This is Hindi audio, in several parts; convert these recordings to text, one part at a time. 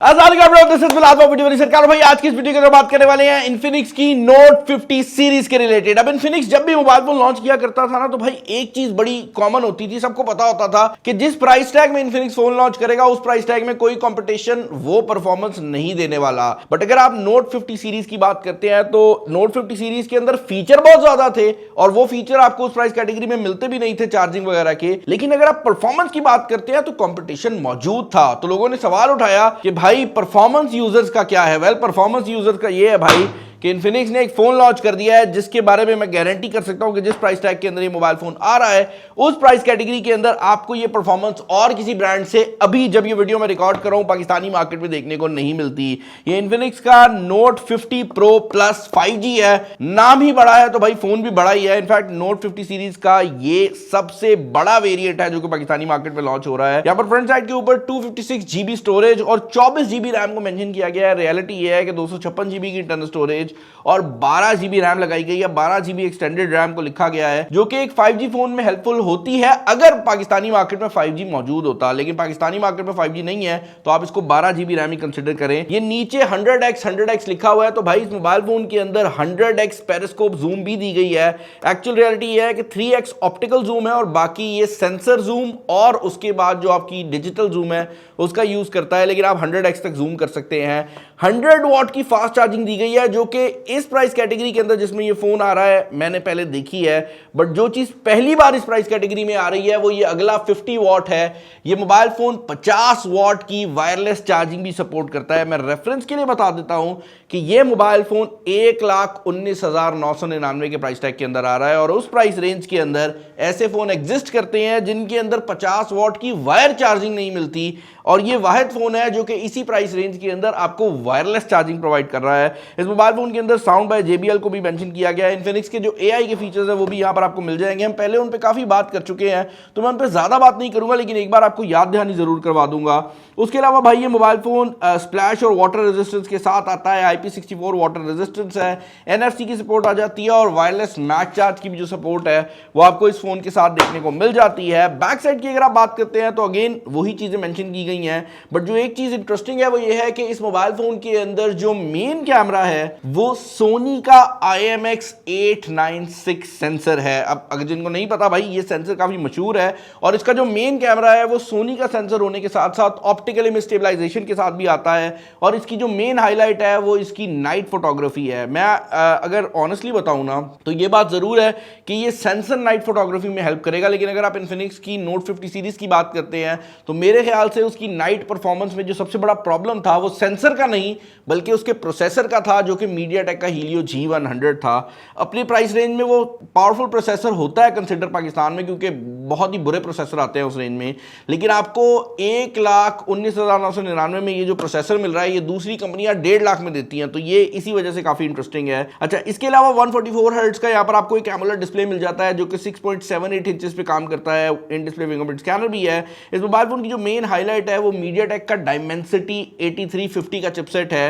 सरकार भाई आज की इस वीडियो के अंदर बात करने वाले हैं इन्फिनिक्स की नोट 50 सीरीज के रिलेटेड। अब इन्फिनिक्स जब भी मोबाइल फोन लॉन्च किया करता था ना तो भाई एक चीज बड़ी कॉमन होती थी, सबको पता होता था कि जिस प्राइस टैग में इन्फिनिक्स फोन लॉन्च करेगा उस प्राइस टैग में कोई कंपटीशन वो परफॉर्मेंस नहीं देने वाला। बट अगर आप नोट 50 सीरीज की बात करते हैं तो नोट 50 सीरीज के अंदर फीचर बहुत ज्यादा थे और वो फीचर आपको उस प्राइस कैटेगरी में मिलते भी नहीं थे चार्जिंग वगैरह के। लेकिन अगर आप परफॉर्मेंस की बात करते हैं तो कंपटीशन मौजूद था। तो लोगों ने सवाल उठाया कि भाई परफॉर्मेंस यूजर्स का क्या है। वेल परफॉर्मेंस यूजर्स का ये है भाई कि इन्फिनिक्स ने एक फोन लॉन्च कर दिया है जिसके बारे में मैं गारंटी कर सकता हूं कि जिस प्राइस टैग के अंदर ये मोबाइल फोन आ रहा है उस प्राइस कैटेगरी के अंदर आपको ये परफॉर्मेंस और किसी ब्रांड से अभी जब ये वीडियो मैं रिकॉर्ड कर रहा हूं पाकिस्तानी मार्केट में देखने को नहीं मिलती। ये इन्फिनिक्स का नोट 50 प्रो प्लस 5G है। नाम ही बड़ा है तो भाई फोन भी बड़ा ही है। इनफैक्ट नोट 50 सीरीज का ये सबसे बड़ा वेरिएंट है जो कि पाकिस्तानी मार्केट में लॉन्च हो रहा है। यहां पर फ्रंट साइड के ऊपर 256 GB स्टोरेज और 24 GB रैम को मेंशन किया गया है। रियलिटी ये है कि 256 GB की इंटरनल स्टोरेज और 12 GB रैम लगाई गई है। 12 GB एक्सटेंडेड रैम को लिखा गया है जो कि एक 5G फोन में हेल्पफुल होती है अगर पाकिस्तानी मार्केट में 5G मौजूद होता। लेकिन पाकिस्तानी मार्केट में 5G नहीं है तो आप इसको 12 GB रैम ही कंसीडर करें। ये नीचे 100x लिखा हुआ है तो भाई इस मोबाइल फोन के अंदर 100x पेरिस्कोप जूम भी दी गई है। एक्चुअल रियलिटी ये है कि 3x ऑप्टिकल जूम है और बाकी ये सेंसर जूम और उसके बाद जो आपकी डिजिटल जूम है उसका यूज करता है। लेकिन आप 100x तक जूम कर सकते हैं। 100 वॉट की फास्ट चार्जिंग दी गई है जो कि इस प्राइस कैटेगरी के अंदर जिसमें ये फोन आ रहा है मैंने पहले देखी है। बट जो चीज पहली बार इस प्राइस कैटेगरी में आ रही है वो ये अगला 50 वॉट है। ये मोबाइल फोन 50 वॉट की वायरलेस चार्जिंग भी सपोर्ट करता है। मैं रेफरेंस के लिए बता देता हूं कि ये मोबाइल फोन 1,19,999 के प्राइस टैग के अंदर आ रहा है और उस प्राइस रेंज के अंदर ऐसे फोन एग्जिस्ट करते हैं जिनके अंदर 50 वॉट की वायर चार्जिंग नहीं मिलती और ये वाहिद फोन है जो कि इसी प्राइस रेंज के अंदर आपको वायरलेस चार्जिंग प्रोवाइड कर रहा है। इस मोबाइल फोन के अंदर साउंड बाय JBL को भी मेंशन किया गया है। इन्फिनिक्स के जो AI के फीचर्स है वो भी यहां पर आपको मिल जाएंगे। हम पहले उन पे काफी बात कर चुके हैं तो मैं उन पे ज्यादा बात नहीं करूंगा लेकिन एक बार आपको याद दहानी जरूर करवा दूंगा। उसके अलावा भाई ये मोबाइल फोन स्प्लैश और वाटर रेजिस्टेंस के साथ आता है। IP64 वाटर रेजिस्टेंस है। NFC की सपोर्ट आ जाती है और वायरलेस मैच चार्ज की भी जो सपोर्ट है वो आपको इस फोन के साथ देखने को मिल जाती है। बैक साइड की अगर आप बात करते हैं तो अगेन वही चीजें मेंशन की गई हैं। बट जो एक चीज इंटरेस्टिंग है वो ये है कि इस मोबाइल फोन के अंदर जो मेन कैमरा है वो सोनी का IMX896 सेंसर है। अब अगर जिनको नहीं पता भाई ये सेंसर काफी मशहूर है और इसका जो मेन कैमरा है वो सोनी का सेंसर होने के साथ साथ ऑप्टिकल इमेज स्टेबलाइजेशन के साथ भी आता है और इसकी जो मेन हाईलाइट है वो इसकी नाइट फोटोग्राफी है। मैं अगर ऑनेस्टली बताऊं ना तो ये बात जरूर है कि ये सेंसर नाइट फोटोग्राफी में हेल्प करेगा। लेकिन अगर आप इन्फिनिक्स की नोट 50 सीरीज की बात करते हैं तो मेरे ख्याल से उसकी नाइट परफॉर्मेंस में जो सबसे बड़ा प्रॉब्लम था वो सेंसर का नहीं बल्कि उसके प्रोसेसर का था जो कि मीडियाटेक का Helio G100 था। अपने प्राइस रेंज में वो पावरफुल प्रोसेसर होता है कंसिडर पाकिस्तान में क्योंकि बहुत ही बुरे प्रोसेसर आते हैं उस रेंज में। लेकिन आपको 1,19,999 में ये जो प्रोसेसर मिल रहा है ये दूसरी कंपनियां 1.5 लाख में देती हैं तो ये इसी वजह से काफी इंटरेस्टिंग है। अच्छा इसके अलावा 144 हर्ट्ज का यहाँ पर आपको एक एमोलेड डिस्प्ले मिल जाता है जो कि 6.78 इंचेस पे काम करता है। इन डिस्प्ले फिंगरप्रिंट स्कैनर भी है। इस मोबाइल फोन की जो मेन हाईलाइट है वो मीडियाटेक का डायमेंसिटी 8350 का चिपसेट है।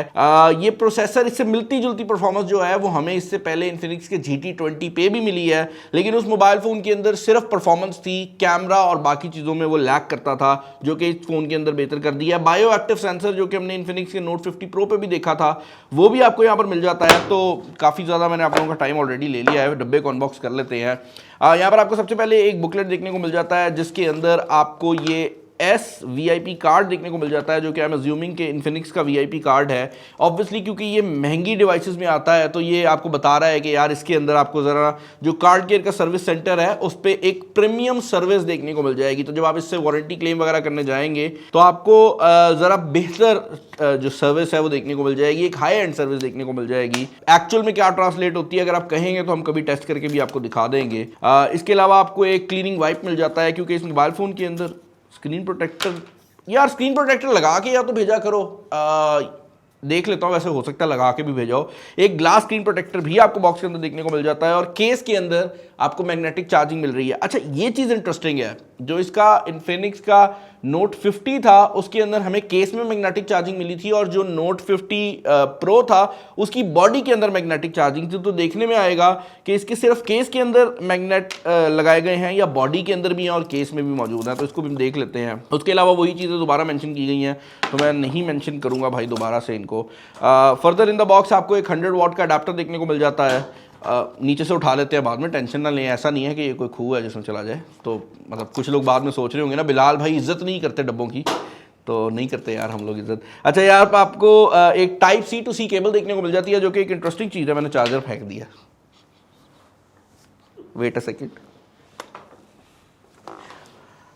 ये प्रोसेसर इससे मिलती जुलती परफॉर्मेंस जो है वो हमें इससे पहले इन्फिनिक्स के GT20 पे भी मिली है। लेकिन उस मोबाइल फोन के अंदर सिर्फ परफॉर्मेंस थी, कैमरा और बाकी चीजों में वो लैग करता था जो कि इस फोन के अंदर बेहतर कर दिया। बायो एक्टिव सेंसर जो कि हमने इन्फिनिक्स के नोट 50 प्रो पे भी देखा था वो भी आपको यहाँ पर मिल जाता है। तो काफी ज्यादा मैंने आप लोगों का टाइम ऑलरेडी ले लिया है, डब्बे को अनबॉक्स कर लेते हैं। यहाँ पर आपको सबसे पहले एक बुकलेट देखने को मिल जाता है जिसके अंदर आपको ये VIP कार्ड देखने को मिल जाता है जो कि आई एम अज्यूमिंग के इन्फिनिक्स का VIP कार्ड है। ऑब्वियसली क्योंकि ये महंगी डिवाइसेस में आता है तो ये आपको बता रहा है कि यार इसके अंदर आपको ज़रा जो कार्ड केयर का सर्विस सेंटर है उस पर एक प्रीमियम सर्विस देखने को मिल जाएगी। तो जब आप इससे वारंटी क्लेम वगैरह करने जाएंगे तो आपको ज़रा बेहतर जो सर्विस है वो देखने को मिल जाएगी, एक हाई एंड सर्विस देखने को मिल जाएगी। एक्चुअल में क्या ट्रांसलेट होती है अगर आप कहेंगे तो हम कभी टेस्ट करके भी आपको दिखा देंगे। इसके अलावा आपको एक क्लीनिंग वाइप मिल जाता है क्योंकि इस मोबाइल फ़ोन के अंदर स्क्रीन प्रोटेक्टर लगा के या तो भेजा करो। देख लेता हूँ, वैसे हो सकता है लगा के भी भेजाओ। एक ग्लास स्क्रीन प्रोटेक्टर भी आपको बॉक्स के अंदर देखने को मिल जाता है और केस के अंदर आपको मैग्नेटिक चार्जिंग मिल रही है। अच्छा ये चीज़ इंटरेस्टिंग है, जो इसका इन्फिनिक्स का नोट 50 था उसके अंदर हमें केस में मैग्नेटिक चार्जिंग मिली थी, और जो नोट 50 प्रो था उसकी बॉडी के अंदर मैग्नेटिक चार्जिंग थी। तो देखने में आएगा कि इसके सिर्फ केस के अंदर मैग्नेट लगाए गए हैं या बॉडी के अंदर भी हैं और केस में भी मौजूद है, तो इसको भी हम देख लेते हैं। उसके अलावा वही चीज़ें दोबारा मेंशन की गई हैं, तो मैं नहीं मेंशन करूंगा भाई दोबारा से इनको। फर्दर इन द बॉक्स आपको एक 100 वॉट का अडाप्टर देखने को मिल जाता है। नीचे से उठा लेते हैं बाद में, टेंशन ना लें, ऐसा नहीं है कि ये कोई खूह है जिसमें चला जाए। तो मतलब कुछ लोग बाद में सोच रहे होंगे ना बिलाल भाई इज्जत नहीं करते डब्बों की, तो नहीं करते यार हम लोग इज्जत। अच्छा यार, आपको एक type C to C cable देखने को मिल जाती है, जो कि एक इंटरेस्टिंग चीज़ है। मैंने चार्जर फेंक दिया, वेट अ सेकेंड।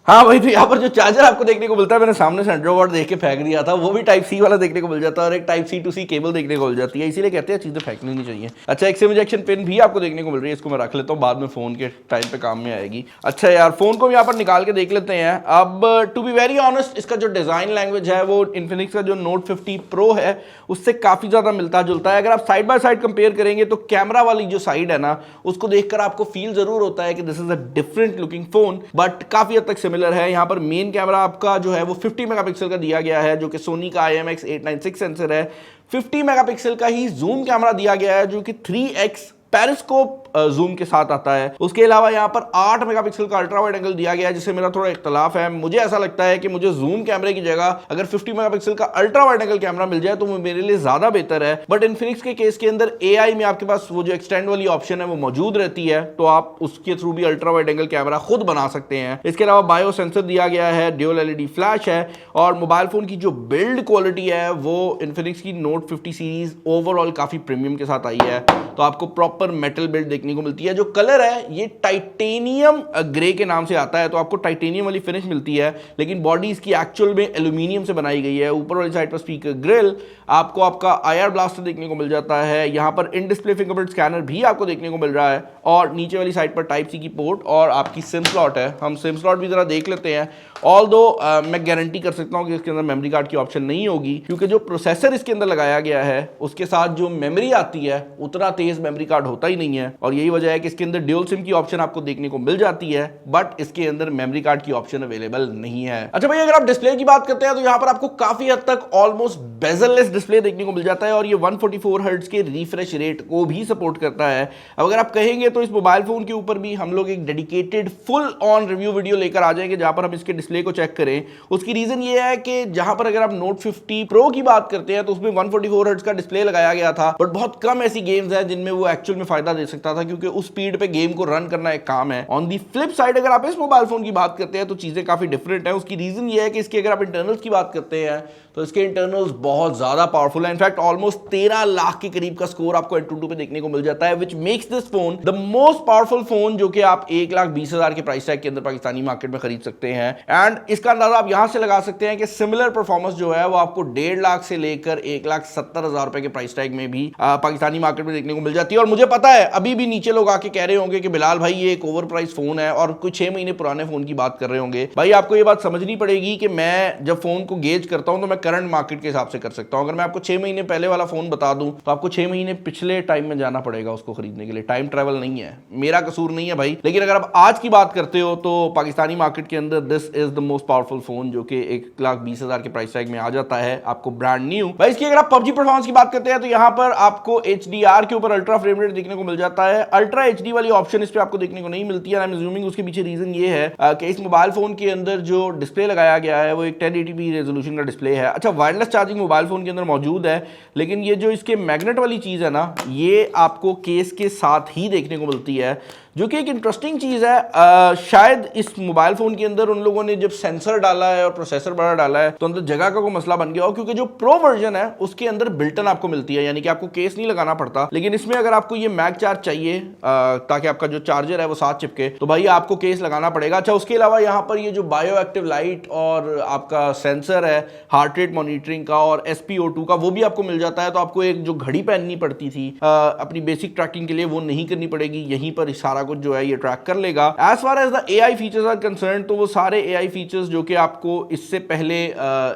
हाँ भाई, तो यहाँ पर जो चार्जर आपको देखने को मिलता है, मैंने सामने से 100 वॉट देख के फेंक दिया था, वो भी टाइप C वाला देखने को मिल जाता है, और एक type C to C cable देखने को मिल जाती है। इसीलिए कहते हैं चीज़ें फेंकनी नहीं चाहिए। अच्छा, एक सिम इंजेक्शन पिन भी आपको देखने को मिल रही है, इसको मैं रख लेता हूँ, बाद में फ़ोन के टाइम पे काम में आएगी। अच्छा यार, फ़ोन को भी यहाँ पर निकाल के देख लेते हैं। अब टू बी वेरी ऑनेस्ट, इसका जो डिज़ाइन लैंग्वेज है वो इन्फिनिक्स का जो नोट 50 प्रो है उससे काफ़ी ज़्यादा मिलता जुलता है। अगर आप साइड बाय साइड कंपेयर करेंगे तो कैमरा वाली जो साइड है ना, उसको देखकर आपको फील ज़रूर होता है कि this is a different looking phone, but काफ़ी हद तक सिमिलर है। यहाँ पर मेन कैमरा आपका जो है वो 50 मेगापिक्सल का दिया गया है, जो कि सोनी का IMX896 सेंसर है। 50 मेगापिक्सल का ही जूम कैमरा दिया गया है, जो कि 3x पेरिस्कोप जूम के साथ आता है। उसके अलावा यहाँ पर 8 मेगापिक्सल का अल्ट्रा वाइड एंगल दिया गया है, जिससे मेरा थोड़ा इख्तलाफ है। मुझे ऐसा लगता है कि मुझे जूम कैमरे की जगह अगर 50 मेगापिक्सल का अल्ट्रा वाइड एंगल कैमरा मिल जाए तो वो मेरे लिए ज्यादा बेहतर है। बट इन्फिनिक्स के केस के अंदर AI में आपके पास वो जो एक्सटेंड वाली ऑप्शन है वो मौजूद रहती है, तो आप उसके थ्रू भी अल्ट्रा वाइड एंगल कैमरा खुद बना सकते हैं। इसके अलावा बायो सेंसर दिया गया है, ड्यूल LED फ्लैश है, और मोबाइल फोन की जो बिल्ड क्वालिटी है वो इन्फिनिक्स की नोट 50 सीरीज ओवरऑल काफी प्रीमियम के साथ आई है। तो आपको प्रॉपर मेटल बिल्ड देखने को मिलती है। जो कलर है ये टाइटेनियम ग्रे के नाम से आता है, तो आपको टाइटेनियम वाली फिनिश मिलती है, लेकिन बॉडी इसकी एक्चुअल में एल्यूमिनियम से बनाई गई है। ऊपर वाली साइड पर स्पीकर ग्रिल, आपको आपका IR ब्लास्टर देखने को मिल जाता है। यहाँ पर इन डिस्प्ले फिंगरप्रिंट स्कैनर भी आपको देखने को मिल रहा है, और नीचे वाली साइड पर टाइप C की पोर्ट और आपकी सिम स्लॉट है। हम सिम स्लॉट भी जरा देख लेते हैं। ऑल्दो मैं गारंटी कर सकता हूँ कि इसके अंदर मेमोरी कार्ड की ऑप्शन नहीं होगी, क्योंकि जो प्रोसेसर इसके अंदर लगाया गया है उसके साथ जो मेमोरी आती है उतना तेज मेमोरी कार्ड होता ही नहीं है, और यही वजह है कि इसके अंदर ड्यूल सिम की ऑप्शन आपको देखने को मिल जाती है, बट इसके अंदर मेमोरी कार्ड की ऑप्शन अवेलेबल नहीं है। अच्छा भाई, अगर आप डिस्प्ले की बात करते हैं तो यहाँ पर आपको काफी हद तक ऑलमोस्ट बेजललेस डिस्प्ले देखने को मिल जाता है, और ये 144 हर्ट्ज के रिफ्रेश रेट को भी सपोर्ट करता है। अब अगर आप कहेंगे तो इस मोबाइल फोन के ऊपर भी हम लोग एक dedicated full on review video लेकर आ जाएंगे, जहां पर हम इसके डिस्प्ले को चेक करें। उसकी रीजन ये है कि जहां पर अगर आप नोट 50 प्रो की बात करते हैं तो उसमें 144 हर्ट्ज का डिस्प्ले लगाया गया था, बट बहुत कम ऐसी गेम्स हैं जिनमें वो एक्चुअल में फायदा दे सकता था, क्योंकि उस स्पीड पे गेम को रन करना एक काम है। ऑन दी फ्लिप साइड अगर आप इस मोबाइल फोन की बात करते हैं तो चीजें काफी डिफरेंट है। उसकी रीजन ये है कि इसके अगर आप इंटरनल्स की बात करते हैं तो इसके इंटरनल्स बहुत ज्यादा पावरफुल है। इनफैक्ट ऑलमोस्ट 13 लाख के करीब का स्कोर आपको Antutu पे देखने को मिल जाता है, which makes this phone the most powerful phone जो कि आप 1,20,000 के प्राइस टैग के अंदर पाकिस्तानी मार्केट में खरीद सकते हैं। एंड इसका अंदाजा आप यहां से लगा सकते हैं कि सिमिलर परफॉर्मेंस जो है वो आपको 1.5 लाख से लेकर 1,70,000 रुपए के प्राइस टैग में भी पाकिस्तानी मार्केट में देखने को मिल जाती है। और मुझे पता है अभी भी नीचे लोग आके कह रहे होंगे कि बिलाल भाई ये एक ओवर प्राइस फोन है, और कुछ 6 महीने पुराने फोन की बात कर रहे होंगे। भाई आपको ये बात समझनी पड़ेगी कि मैं जब फोन को गेज करता हूं तो मैं करंट मार्केट के हिसाब से कर सकता हूं। अगर मैं आपको 6 महीने पहले वाला फोन बता दूं तो आपको 6 महीने पिछले टाइम में जाना पड़ेगा उसको खरीदने के लिए। टाइम ट्रैवल नहीं है, मेरा कसूर नहीं है भाई। लेकिन अगर आप आज की बात करते हो तो पाकिस्तानी मार्केट के अंदर this is the most powerful phone, जो कि 1,20,000 के प्राइस टैग में आ जाता है आपको ब्रांड न्यू। भाई इसकी अगर आप PUBG परफॉर्मेंस की बात करते हैं तो यहां पर आपको HDR के ऊपर अल्ट्रा फ्रेम रेट देखने को मिल जाता है। अल्ट्रा HD वाली ऑप्शन इस पे आपको देखने को नहीं मिलती है। आई एम अज्यूमिंग उसके पीछे रीजन ये है कि इस मोबाइल फोन के अंदर जो डिस्प्ले लगाया गया है वो एक 1080p रेजोल्यूशन का डिस्प्ले है। अच्छा, वायरलेस चार्जिंग मोबाइल फोन के अंदर मौजूद है, लेकिन ये जो इसके मैग्नेट वाली चीज है ना, ये आपको केस के साथ ही देखने को मिलती है, जो कि एक इंटरेस्टिंग चीज़ है। शायद इस मोबाइल फोन के अंदर उन लोगों ने जब सेंसर डाला है और प्रोसेसर बड़ा डाला है तो अंदर जगह का कोई मसला बन गया हो, क्योंकि जो प्रो वर्जन है उसके अंदर बिल्टन आपको मिलती है, यानी कि आपको केस नहीं लगाना पड़ता। लेकिन इसमें अगर आपको ये मैग चार्ज चाहिए ताकि आपका जो चार्जर है वो साथ चिपके, तो भाई आपको केस लगाना पड़ेगा। अच्छा, उसके अलावा यहाँ पर ये जो बायो एक्टिव लाइट और आपका सेंसर है हार्ट रेट मॉनिटरिंग का और SpO2 का, वो भी आपको मिल जाता है। तो आपको एक जो घड़ी पहननी पड़ती थी अपनी बेसिक ट्रैकिंग के लिए, वो नहीं करनी पड़ेगी। यहीं पर सारा कुछ जो है ये ट्रैक कर लेगा। As far as the AI features are concern, तो वो सारे एआई फीचर्स जो कि आपको इससे पहले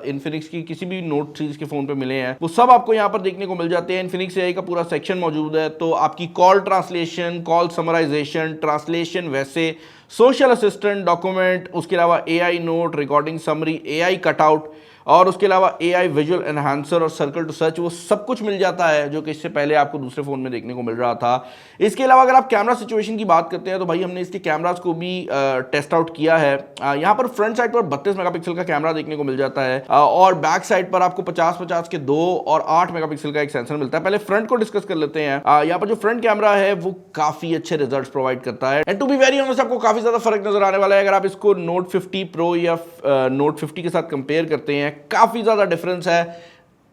इन्फिनिक्स की किसी भी नोट सीरीज के फोन पे मिले हैं वो सब आपको यहाँ पर देखने को मिल जाते हैं। इन्फिनिक्स एआई का पूरा सेक्शन मौजूद है, तो आपकी call translation, call summarisation, translation, वैसे सोशल असिस्टेंट, डॉक्यूमेंट, उसके अलावा AI note, recording summary, AI cutout और उसके अलावा एआई विजुअल एनहांसर और सर्कल टू सर्च, वो सब कुछ मिल जाता है जो कि इससे पहले आपको दूसरे फोन में देखने को मिल रहा था। इसके अलावा अगर आप कैमरा सिचुएशन की बात करते हैं तो भाई हमने इसके कैमरास को भी टेस्ट आउट किया है। यहाँ पर फ्रंट साइड पर 32 मेगापिक्सल का कैमरा देखने को मिल जाता है और बैक साइड पर आपको 50-50 के 2 और 8 मेगापिक्सल का एक सेंसर मिलता है। पहले फ्रंट को डिस्कस कर लेते हैं। यहाँ पर जो फ्रंट कैमरा है वो काफी अच्छे रिजल्ट प्रोवाइड करता है and to be very honest आपको काफी ज्यादा फर्क नजर आने वाला है अगर आप इसको नोट 50 प्रो या नोट 50 के साथ कंपेयर करते हैं। काफी ज्यादा डिफरेंस है।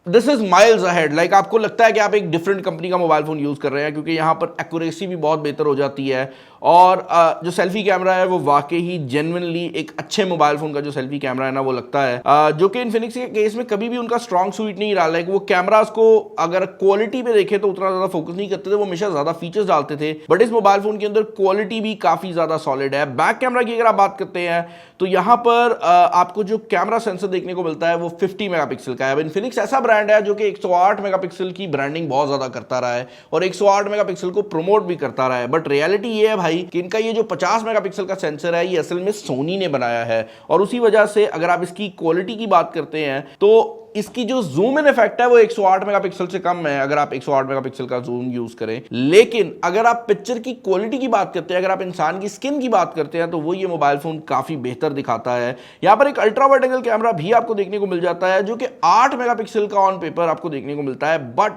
This is miles ahead, like आपको लगता है कि आप एक डिफरेंट कंपनी का मोबाइल फोन यूज कर रहे हैं क्योंकि यहाँ पर एक्यूरेसी भी बहुत बेहतर हो जाती है और जो सेल्फी कैमरा है वो वाकई ही जेन्युइनली एक अच्छे मोबाइल फोन का जो सेल्फी कैमरा है ना वो लगता है, जो कि इन्फिनिक्स के केस में कभी भी उनका स्ट्रॉन्ग सूट नहीं रहा। लाइक वो कैमरास को अगर क्वालिटी पे देखे तो उतना ज्यादा फोकस नहीं करते थे, वो हमेशा ज्यादा फीचर्स डालते थे, बट इस मोबाइल फोन के अंदर क्वालिटी भी काफी ज्यादा सॉलिड है। बैक कैमरा की अगर आप बात करते हैं तो यहाँ पर आपको जो कैमरा सेंसर देखने को मिलता है वो 50 मेगापिक्सल का है। अब इन्फिनिक्स ऐसा ब्रांड है जो कि 108 मेगापिक्सल की ब्रांडिंग बहुत ज्यादा करता रहा है और 108 मेगापिक्सल को प्रमोट भी करता रहा है, बट रियलिटी ये है भाई कि इनका ये जो 50 मेगापिक्सल का सेंसर है ये असल में सोनी ने बनाया है और उसी वजह से अगर आप इसकी क्वालिटी की बात करते हैं तो इसकी जो जूम इन इफेक्ट है वो 108 मेगापिक्सल से कम है अगर आप 108 मेगापिक्सल का जूम यूज करें। लेकिन अगर आप पिक्चर की क्वालिटी की बात करते हैं, अगर आप इंसान की स्किन की बात करते हैं तो वो ये मोबाइल फोन काफी बेहतर दिखाता है। यहां पर एक अल्ट्रा वाइड एंगल कैमरा भी आपको देखने को मिल जाता है जो कि 8 मेगापिक्सल का ऑन पेपर आपको देखने को मिलता है, बट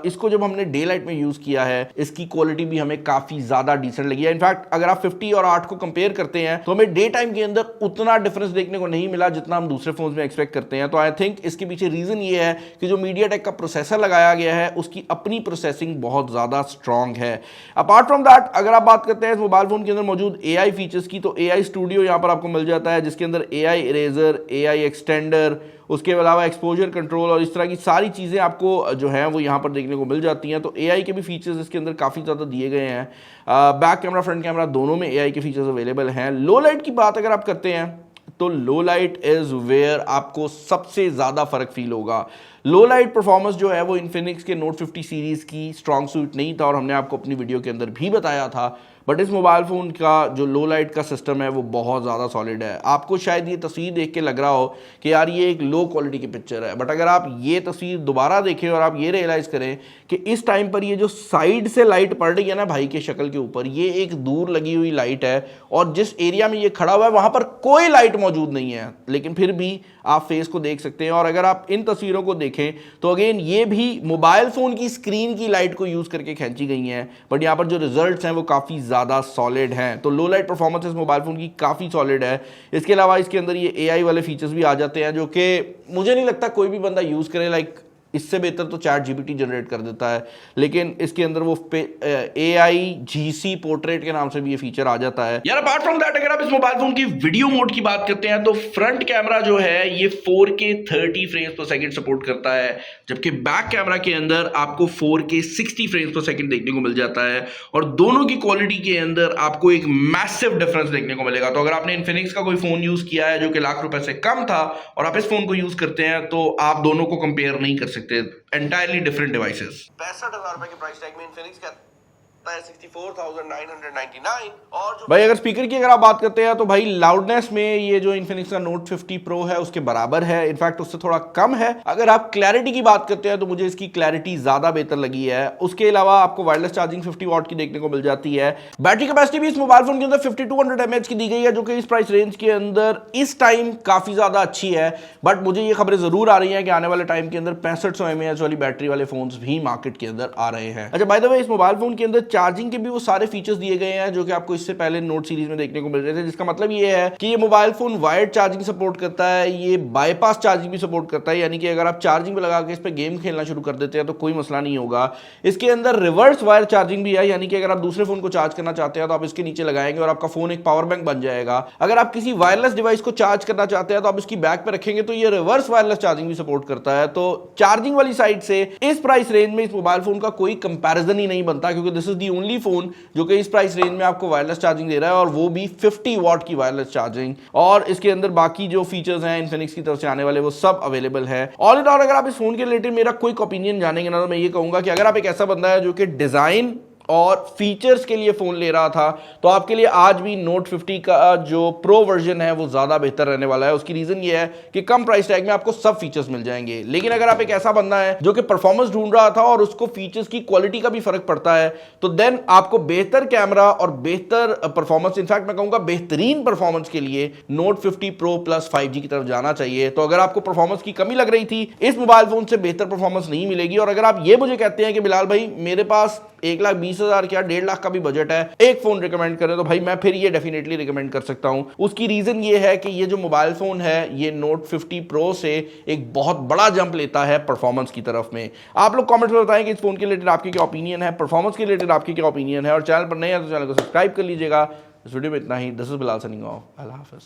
इसको जब हमने डे लाइट में यूज किया है इसकी क्वालिटी भी हमें काफी ज्यादा डिसेंट लगी है। इनफैक्ट अगर आप 50 और 8 को कंपेयर करते हैं तो हमें डे टाइम के अंदर उतना डिफरेंस देखने को नहीं मिला जितना हम दूसरे फोन में एक्सपेक्ट करते हैं। तो आई थिंक इसके पीछे रीजन ये है कि जो मीडियाटेक का प्रोसेसर लगाया गया है उसकी अपनी प्रोसेसिंग बहुत ज्यादा स्ट्रांग है। अपार्ट फ्रॉम दैट अगर आप बात करते हैं इस मोबाइल फोन के अंदर मौजूद एआई फीचर्स की तो एआई स्टूडियो यहां पर आपको मिल जाता है जिसके अंदर एआई इरेजर, एआई एक्सटेंडर, उसके अलावा एक्सपोजर कंट्रोल और इस तरह की सारी चीज़ें आपको जो है वो यहाँ पर देखने को मिल जाती हैं। तो एआई के भी फीचर्स इसके अंदर काफ़ी ज़्यादा दिए गए हैं। बैक कैमरा, फ्रंट कैमरा दोनों में एआई के फीचर्स अवेलेबल हैं। लो लाइट की बात अगर आप करते हैं तो लो लाइट इज वेयर आपको सबसे ज़्यादा फर्क फील होगा। लो लाइट परफॉर्मेंस जो है वो इन्फिनिक्स के नोट 50 सीरीज़ की स्ट्रॉन्ग सूट नहीं था और हमने आपको अपनी वीडियो के अंदर भी बताया था, बट इस मोबाइल फ़ोन का जो लो लाइट का सिस्टम है वो बहुत ज़्यादा सॉलिड है। आपको शायद ये तस्वीर देख के लग रहा हो कि यार ये एक लो क्वालिटी की पिक्चर है, बट अगर आप ये तस्वीर दोबारा देखें और आप ये रियलाइज़ करें कि इस टाइम पर ये जो साइड से लाइट पड़ रही है ना भाई के शक्ल के ऊपर, ये एक दूर लगी हुई लाइट है और जिस एरिया में ये खड़ा हुआ है वहाँ पर कोई लाइट मौजूद नहीं है, लेकिन फिर भी आप फेस को देख सकते हैं। और अगर आप इन तस्वीरों को देखें तो अगेन ये भी मोबाइल फ़ोन की स्क्रीन की लाइट को यूज़ करके खींची गई हैं, बट यहाँ पर जो रिजल्ट्स हैं वो काफ़ी ज़्यादा सॉलिड हैं। तो लो लाइट परफॉर्मेंस इस मोबाइल फ़ोन की काफ़ी सॉलिड है। इसके अलावा इसके अंदर ये एआई वाले फीचर्स भी आ जाते हैं जो कि मुझे नहीं लगता कोई भी बंदा यूज़ करे। लाइक इससे बेहतर तो चैट जीपीटी जनरेट कर देता है, लेकिन इसके अंदर वो AI-GC पोर्ट्रेट के नाम से भी ये फीचर आ जाता है। यार अपार्ट फ्रॉम दैट अगर आप इस मोबाइल फोन की वीडियो मोड की बात करते हैं तो फ्रंट कैमरा जो है ये 4K 30 फ्रेम्स पर सेकंड सपोर्ट करता है, जबकि बैक कैमरा के अंदर आपको 4K 60 फ्रेम्स पर सेकंड देखने को मिल जाता है और दोनों की क्वालिटी के अंदर आपको एक मैसिव डिफरेंस देखने को मिलेगा। तो अगर आपने इन्फिनिक्स का कोई फोन यूज किया है जो कि लाख रुपए से कम था और आप इस फोन को यूज करते हैं तो आप दोनों को कंपेयर नहीं कर सकते। Entirely different devices। 65,000 रुपए के प्राइस टैग में इन्फिनिक्स का 64,999 और जो भाई अगर स्पीकर की अगर आप बात करते हैं तो भाई लाउडनेस में ये जो इन्फिनिक्स का नोट 50 प्रो है उसके बराबर है, इनफैक्ट उससे थोड़ा कम है। अगर आप क्लैरिटी की बात करते हैं तो मुझे इसकी क्लैरिटी ज्यादा बेहतर लगी है। उसके अलावा आपको वायरलेस चार्जिंग 50 वॉट की देखने को मिल जाती है। बैटरी कैपेसिटी भी इस मोबाइल फोन के अंदर 5200 mAh की दी गई है जो कि इस प्राइस रेंज के अंदर इस टाइम काफी ज्यादा अच्छी है, बट मुझे ये खबरें जरूर आ रही हैं कि आने वाले टाइम के अंदर 6500 mAh वाली बैटरी वाले फोन भी मार्केट के अंदर आ रहे हैं। अच्छा बाय द वे इस मोबाइल फोन के अंदर चार्जिंग के भी वो सारे फीचर्स दिए गए हैं जो कि आपको इससे पहले नोट सीरीज में देखने को मिल रहे थे, जिसका मतलब ये है कि ये mobile phone wired charging support करता है, ये बाईपास चार्जिंग भी सपोर्ट करता है, यानी कि अगर आप चार्जिंग पे लगा के इस पे गेम खेलना शुरू कर देते हैं तो कोई मसला नहीं होगा। इसके अंदर रिवर्स वायर चार्जिंग भी है, यानी कि अगर आप दूसरे फोन को चार्ज करना चाहते हैं तो आप इसके नीचे लगाएंगे और आपका फोन एक पावर बैंक बन जाएगा। अगर आप किसी वायरलेस डिवाइस को चार्ज करना चाहते हैं तो आप इसकी बैक पे रखेंगे तो ये रिवर्स वायरलेस चार्जिंग भी सपोर्ट करता है। तो चार्जिंग वाली साइड से इस प्राइस रेंज में इस मोबाइल फोन का कोई कंपैरिजन ही नहीं बनता, क्योंकि this is the only phone जो कि इस प्राइस रेंज में आपको वायरलेस चार्जिंग दे रहा है, और वो भी 50 वॉट की वायरलेस चार्जिंग। और इसके अंदर बाकी जो फीचर्स हैं इन्फिनिक्स की तरफ से आने वाले वो सब अवेलेबल है। ऑल इन ऑल अगर आप इस फोन के रिलेटेड मेरा क्विक ओपिनियन जानेंगे ना, तो मैं ये कहूंगा कि अगर आप एक ऐसा बंदा है जो कि डिजाइन और फीचर्स के लिए फोन ले रहा था, तो आपके लिए आज भी नोट 50 का जो प्रो वर्जन है वो ज्यादा बेहतर रहने वाला है। उसकी रीजन ये है कि कम प्राइस टैग में आपको सब फीचर्स मिल जाएंगे। लेकिन अगर आप एक ऐसा बंदा है जो कि परफॉर्मेंस ढूंढ रहा था और उसको फीचर्स की क्वालिटी का भी फर्क पड़ता है, तो देन आपको बेहतर कैमरा और बेहतर परफॉर्मेंस, इनफैक्ट मैं कहूंगा बेहतरीन परफॉर्मेंस के लिए नोट 50 प्रो प्लस 5G की तरफ जाना चाहिए। तो अगर आपको परफॉर्मेंस की कमी लग रही थी, इस मोबाइल फोन से बेहतर परफॉर्मेंस नहीं मिलेगी। और अगर आप ये मुझे कहते हैं कि बिलाल भाई मेरे पास 1,20,000 क्या 1.5 लाख का भी बजट है, एक फोन रिकमेंड करें, तो भाई मैं फिर ये डेफिनेटली रिकमेंड कर सकता हूं। उसकी रीजन ये है कि ये जो मोबाइल फोन है ये नोट 50 प्रो से एक बहुत बड़ा जंप लेता है परफॉर्मेंस की तरफ में। आप लोग कमेंट्स में बताएं कि इस फोन के रिलेटेड आपके क्या ओपिनियन है, परफॉर्मेंस के रिलेटेड आपके क्या ओपिनियन है। और चैनल पर नए हैं तो चैनल को सब्सक्राइब कर लीजिएगा। इस वीडियो में इतना ही। This is Bilal signing off. अल्लाह हाफिज़।